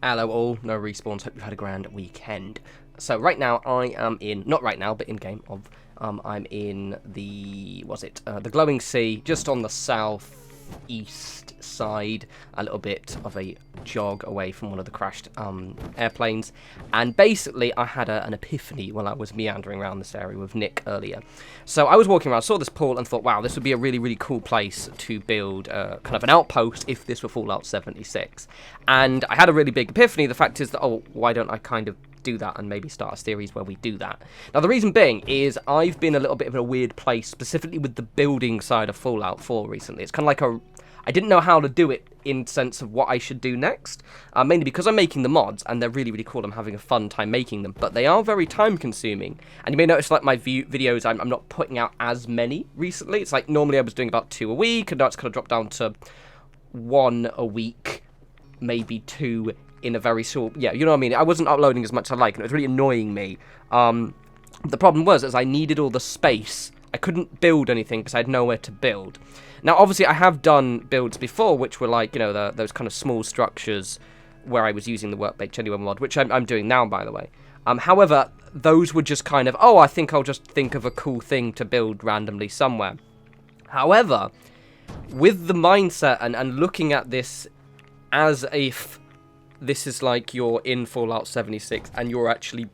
Hello all, no respawns, hope you've had a grand weekend. So right now I am in, not right now, but in game of, I'm in the, the glowing sea, just on the southeast side, a little bit of a jog away from one of the crashed airplanes. And basically I had an epiphany while I was meandering around this area with Nick earlier. So I was walking around, saw this pool and thought, wow, this would be a really, really cool place to build kind of an outpost if this were Fallout 76. And I had a really big epiphany. The fact is that, oh, why don't I kind of do that and maybe start a series where we do that. Now the reason being is I've been a little bit of a weird place, specifically with the building side of Fallout 4 recently. It's kind of like I didn't know how to do it in sense of what I should do next, mainly because I'm making the mods and they're really, really cool. I'm having a fun time making them, but they are very time consuming. And you may notice like my videos, I'm not putting out as many recently. It's like normally I was doing about 2 a week, and now it's kind of dropped down to 1 a week, maybe 2 in a very short, yeah, you know what I mean? I wasn't uploading as much as I like, and it was really annoying me. The problem was, I needed all the space. I couldn't build anything because I had nowhere to build. Now, obviously, I have done builds before, which were like, you know, those kind of small structures where I was using the Workbench Anywhere mod, which I'm doing now, by the way. However, those were just kind of, oh, I think I'll just think of a cool thing to build randomly somewhere. However, with the mindset and looking at this as if this is like you're in Fallout 76 and you're actually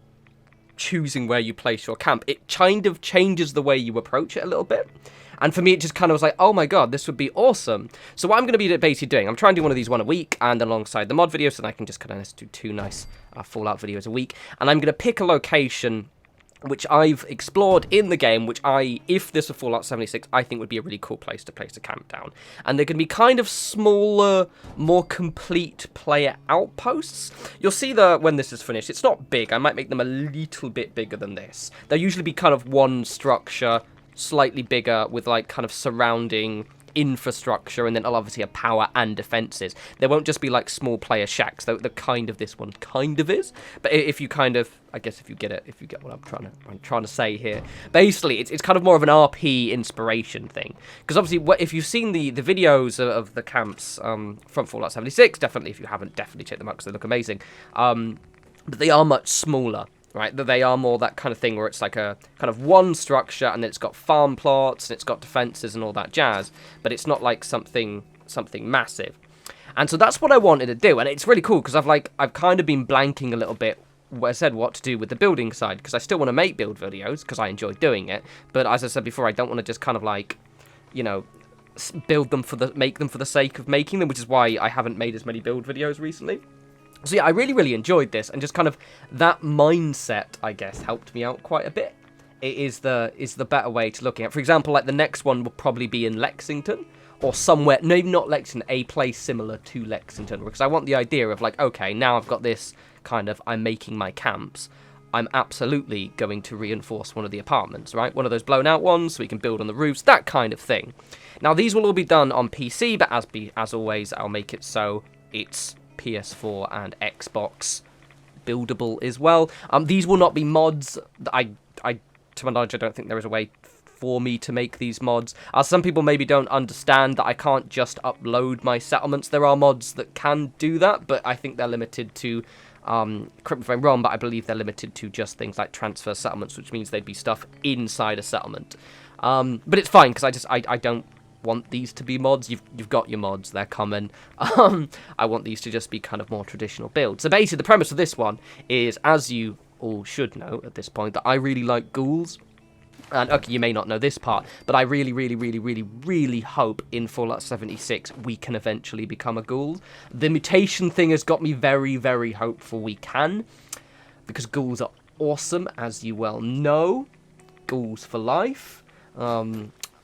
choosing where you place your camp, it kind of changes the way you approach it a little bit. And for me, it just kind of was like, oh my god, this would be awesome. So what I'm going to be basically doing, I'm trying to do one of these 1 a week, and alongside the mod videos, so that I can just kind of do 2 nice Fallout videos a week. And I'm going to pick a location which I've explored in the game, which if this were Fallout 76, I think would be a really cool place to place a camp down. And they're going to be kind of smaller, more complete player outposts. You'll see that when this is finished, it's not big. I might make them a little bit bigger than this. They'll usually be kind of one structure, slightly bigger, with like kind of surrounding infrastructure, and then I'll obviously have power and defenses. They won't just be like small player shacks, though the kind of this one kind of is. But if you kind of, I guess if you get what I'm trying to say here, basically it's kind of more of an RP inspiration thing. Because obviously, if you've seen the videos of the camps from Fallout 76, definitely if you haven't, definitely check them out because they look amazing. But they are much smaller. Right, that they are more that kind of thing where it's like a kind of one structure, and then it's got farm plots and it's got defenses and all that jazz, but it's not like something massive. And so that's what I wanted to do, and it's really cool because I've kind of been blanking a little bit where I said what to do with the building side, because I still want to make build videos because I enjoy doing it, but as I said before, I don't want to just kind of like, you know, make them for the sake of making them, which is why I haven't made as many build videos recently. So yeah, I really, really enjoyed this, and just kind of that mindset, I guess, helped me out quite a bit. It is the better way to looking at. For example, like the next one will probably be in Lexington, or somewhere, no, not Lexington, a place similar to Lexington, because I want the idea of like, okay, now I've got this kind of, I'm making my camps, I'm absolutely going to reinforce one of the apartments, right? One of those blown out ones, so we can build on the roofs, that kind of thing. Now, these will all be done on PC, but as always, I'll make it so it's PS4 and Xbox buildable as well. These will not be mods. To my knowledge, I don't think there is a way for me to make these mods. Some people maybe don't understand that I can't just upload my settlements. There are mods that can do that, but I think they're limited to, correct me if I'm wrong, but I believe they're limited to just things like transfer settlements, which means they'd be stuff inside a settlement. But it's fine, because I don't want these to be mods. You've got your mods, they're common. I want these to just be kind of more traditional builds. So basically the premise of this one is, as you all should know at this point, that I really like ghouls. And okay, you may not know this part, but I really, really, really, really, really hope in Fallout 76 we can eventually become a ghoul. The mutation thing has got me very, very hopeful we can, because ghouls are awesome, as you well know. Ghouls for life.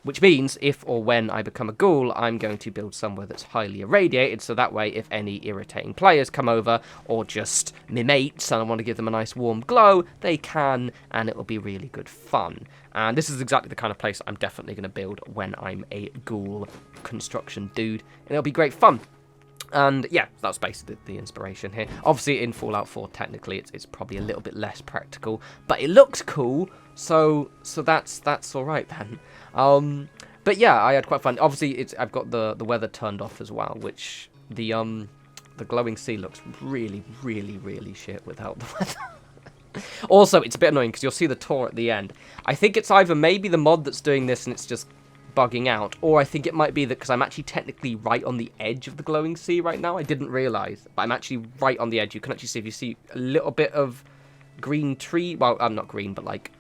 Which means, if or when I become a ghoul, I'm going to build somewhere that's highly irradiated, so that way, if any irritating players come over, or just me mates, and I want to give them a nice warm glow, they can, and it will be really good fun. And this is exactly the kind of place I'm definitely going to build when I'm a ghoul construction dude, and it'll be great fun. And yeah, that's basically the inspiration here. Obviously, in Fallout 4, technically, it's probably a little bit less practical, but it looks cool, so that's all right then. But yeah, I had quite fun. Obviously, I've got the weather turned off as well, which the the glowing sea looks really, really, really shit without the weather. Also, it's a bit annoying because you'll see the tour at the end. I think it's either maybe the mod that's doing this and it's just bugging out, or I think it might be that because I'm actually technically right on the edge of the glowing sea right now. I didn't realise, but I'm actually right on the edge. You can actually see, if you see a little bit of green tree, well, I'm not green, but like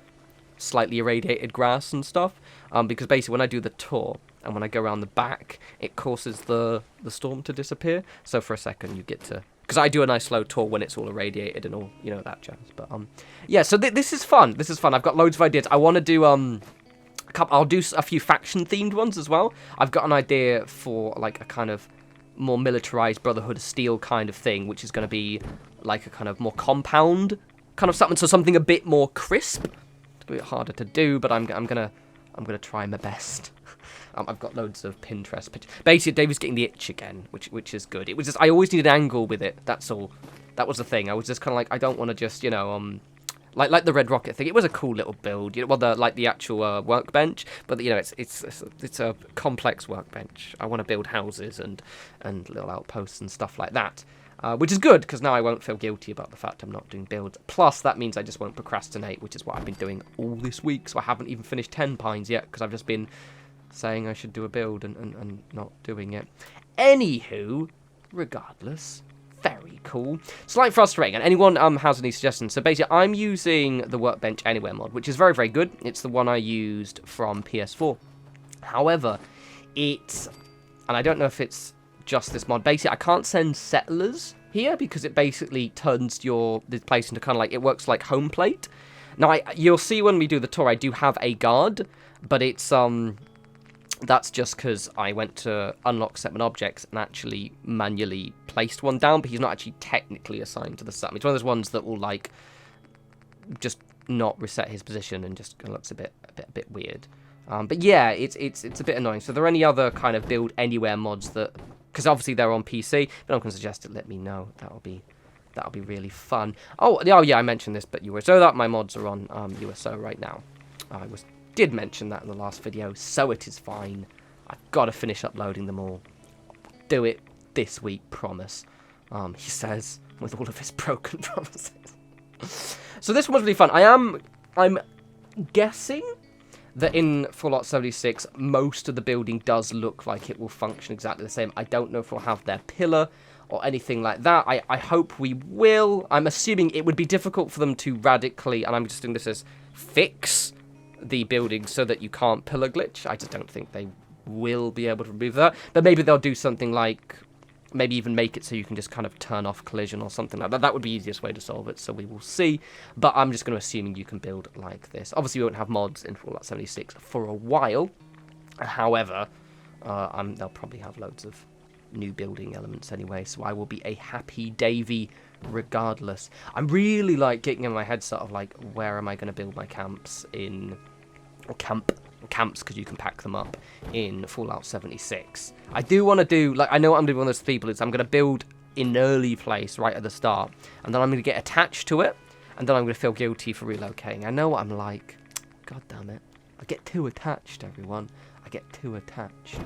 slightly irradiated grass and stuff, because basically when I do the tour and when I go around the back, it causes the storm to disappear. So for a second you get to, because I do a nice slow tour when it's all irradiated and all, you know, that jazz. But yeah, so this is fun. This is fun. I've got loads of ideas. I want to do I'll do a few faction themed ones as well. I've got an idea for like a kind of more militarized Brotherhood of Steel kind of thing, which is going to be like a kind of more compound kind of something, so something a bit more crisp. It's a bit harder to do, but I'm gonna try my best. I've got loads of Pinterest pictures. Basically, David's getting the itch again, which is good. It was just I always need an angle with it. That's all. That was the thing. I was just kind of like, I don't want to just, you know, like the Red Rocket thing. It was a cool little build. You know, well, the actual workbench, but you know, it's a complex workbench. I want to build houses and little outposts and stuff like that. Which is good, because now I won't feel guilty about the fact I'm not doing builds. Plus, that means I just won't procrastinate, which is what I've been doing all this week. So I haven't even finished 10 pines yet, because I've just been saying I should do a build and not doing it. Anywho, regardless, very cool. Slightly frustrating, and anyone has any suggestions? So basically, I'm using the Workbench Anywhere mod, which is very, very good. It's the one I used from PS4. However, and I don't know if it's just this mod. Basically, I can't send settlers here because it basically turns this place into kind of like, it works like home plate. Now, you'll see when we do the tour, I do have a guard, but it's that's just because I went to unlock settlement objects and actually manually placed one down, but he's not actually technically assigned to the settlement. It's one of those ones that will like just not reset his position and just kind of looks a bit weird. But yeah, it's a bit annoying. So, are there any other kind of build anywhere mods that? Because obviously they're on PC, but I'm going to suggest it. Let me know. That'll be really fun. Oh yeah, I mentioned this, but USO that my mods are on USO right now. I did mention that in the last video, so it is fine. I've got to finish uploading them all. Do it this week, promise. He says with all of his broken promises. So this one's really fun. I'm guessing that in Fallout 76, most of the building does look like it will function exactly the same. I don't know if we'll have their pillar or anything like that. I hope we will. I'm assuming it would be difficult for them to radically, and I'm just doing this as fix the building so that you can't pillar glitch. I just don't think they will be able to remove that. But maybe they'll do something like, maybe even make it so you can just kind of turn off collision or something like that. That would be the easiest way to solve it, so we will see. But I'm just going to assume you can build like this. Obviously, we won't have mods in Fallout 76 for a while. However, they'll probably have loads of new building elements anyway, so I will be a happy Davy regardless. I'm really like getting in my head sort of like, where am I going to build my camps in, or camps, because you can pack them up in Fallout 76. I do want to do, like, I know what I'm doing with those people is I'm going to build in an early place right at the start, and then I'm going to get attached to it, and then I'm going to feel guilty for relocating. I know what I'm like. God damn it. I get too attached, everyone. I get too attached.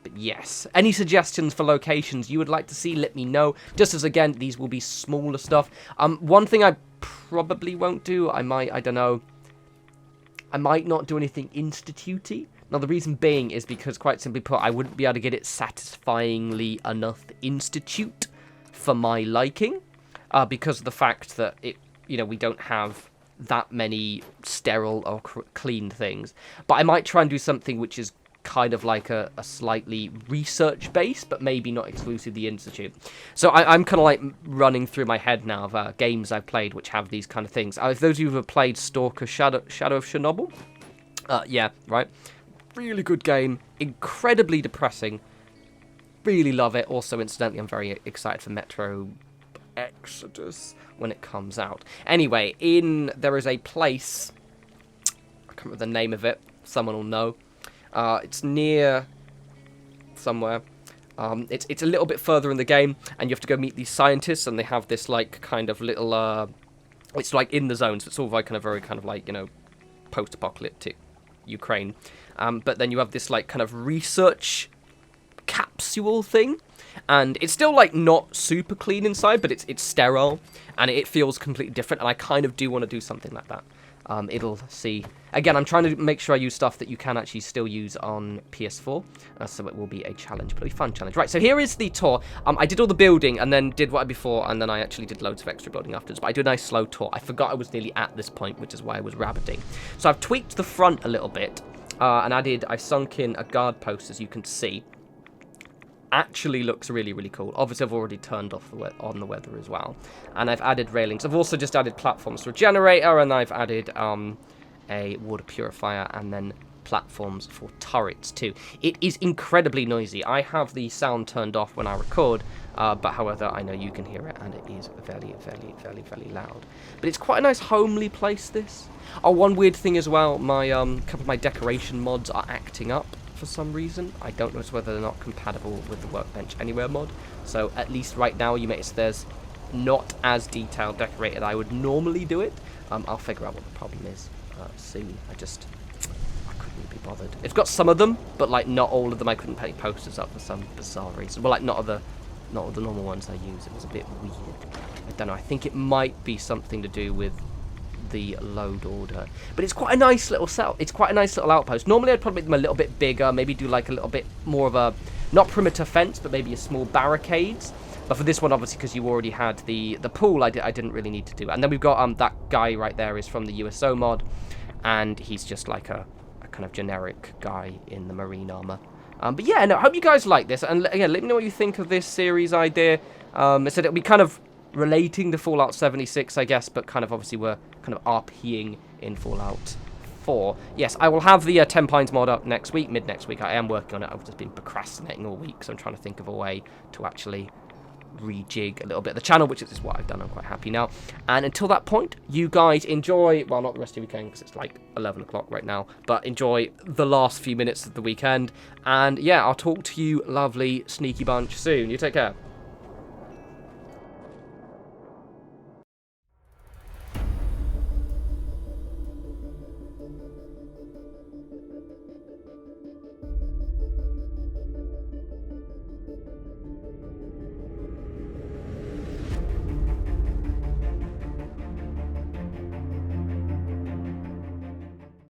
But yes, any suggestions for locations you would like to see, let me know. Just as, again, these will be smaller stuff. One thing I probably won't do, I don't know, I might not do anything institute-y. Now, the reason being is because, quite simply put, I wouldn't be able to get it satisfyingly enough institute for my liking, because of the fact that we don't have that many sterile or clean things. But I might try and do something which is kind of like a slightly research-based, but maybe not exclusively institute. So I'm kind of like running through my head now of games I've played which have these kind of things. If those of you who have played Stalker Shadow of Chernobyl, yeah, right? Really good game, incredibly depressing, really love it. Also, incidentally, I'm very excited for Metro Exodus when it comes out. Anyway, there is a place, I can't remember the name of it, someone will know. It's near somewhere. It's a little bit further in the game, and you have to go meet these scientists, and they have this like kind of little it's like in the zone, so it's all like kind of very kind of like, post-apocalyptic Ukraine. But then you have this like kind of research capsule thing, And it's still, like, not super clean inside, but it's sterile, and it feels completely different, and I kind of do want to do something like that. It'll see... Again, I'm trying to make sure I use stuff that you can actually still use on PS4, so it will be a challenge, but it'll be a fun challenge. Right, so here is the tour. I did all the building, and then did what I before, and then I actually did loads of extra building afterwards, but I did a nice slow tour. I forgot I was nearly at this point, which is why I was rabbiting. So I've tweaked the front a little bit, and I've sunk in a guard post, as you can see. Actually looks really, really cool. Obviously, I've already turned off on the weather as well. And I've added railings. I've also just added platforms for a generator, and I've added a water purifier, and then platforms for turrets too. It is incredibly noisy. I have the sound turned off when I record, but however, I know you can hear it, and it is very, very, very, very loud. But it's quite a nice homely place, this. Oh, one weird thing as well, my couple of my decoration mods are acting up for some reason. I don't know whether they're not compatible with the Workbench Anywhere mod. So at least right now, you notice there's not as detailed decorated I would normally do it. I'll figure out what the problem is soon. I couldn't be bothered. It's got some of them, but like not all of them. I couldn't put any posters up for some bizarre reason. Well, like not the normal ones I use. It was a bit weird. I don't know. I think it might be something to do with the load order, but it's quite a nice little setup. It's quite a nice little outpost. Normally I'd probably make them a little bit bigger, maybe do like a little bit more of a, not perimeter fence, but maybe a small barricades. But for this one, obviously, because you already had the pool, I didn't really need to do it. And then we've got that guy right there is from the USO mod, and he's just like a kind of generic guy in the marine armor. But yeah, no, I hope you guys like this, and again, let me know what you think of this series idea. I said it'll be kind of relating to Fallout 76, I guess, but kind of obviously we're kind of RPing in Fallout 4. Yes, I will have the 10 Pines mod up next week, mid next week. I am working on it. I've just been procrastinating all week, so I'm trying to think of a way to actually rejig a little bit of the channel, which is what I've done. I'm quite happy now. And until that point, you guys enjoy, well, not the rest of the weekend because it's like 11 o'clock right now, but enjoy the last few minutes of the weekend. And yeah, I'll talk to you lovely sneaky bunch soon. You take care.